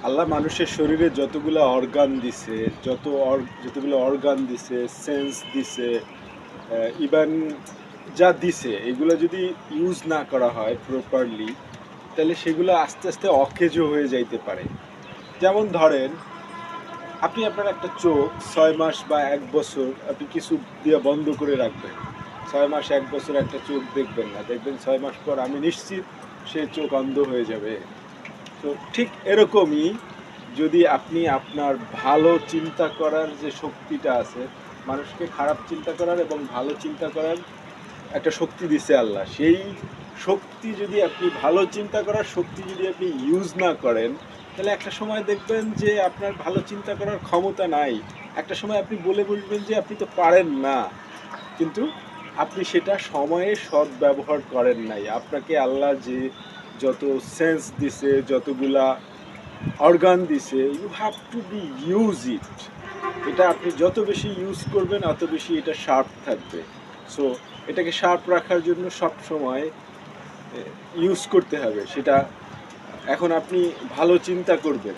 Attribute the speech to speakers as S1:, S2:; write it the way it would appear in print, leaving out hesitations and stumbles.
S1: আল্লাহ মানুষের শরীরে যতগুলো অর্গান দিছে, যতগুলো অর্গান দিছে, সেন্স দিছে, ইভেন যা দিছে এগুলো যদি ইউজ না করা হয় প্রপারলি, তাহলে সেগুলো আস্তে আস্তে অকেজো হয়ে যাইতে পারে। যেমন ধরেন, আপনি আপনার একটা চোখ 6 মাস বা 1 বছর আপনি কিছু দিয়ে বন্ধ করে রাখবেন। 6 মাস 1 বছর একটা চোখ দেখবেন না, দেখবেন 6 মাস পর আমি নিশ্চিত সে চোখ অন্ধ হয়ে যাবে। তো ঠিক এরকমই, যদি আপনি আপনার ভালো চিন্তা করার যে শক্তিটা আছে, মানুষকে খারাপ চিন্তা করার এবং ভালো চিন্তা করার একটা শক্তি দিছে আল্লাহ, সেই শক্তি যদি আপনি ভালো চিন্তা করার শক্তি যদি আপনি ইউজ না করেন, তাহলে একটা সময় দেখবেন যে আপনার ভালো চিন্তা করার ক্ষমতা নাই। একটা সময় আপনি বলে বসবেন যে আপনি তো পারেন না, কিন্তু আপনি সেটা সময়ে সৎ ব্যবহার করেন নাই। আপনাকে আল্লাহ যে যত সেন্স দিছে, যতগুলা অর্গান দিছে, you have to be use it. এটা আপনি যত বেশি ইউজ করবেন অত বেশি এটা শার্প থাকবে। সো এটাকে শার্প রাখার জন্য সব সময় ইউজ করতে হবে সেটা। এখন আপনি ভালো চিন্তা করবেন,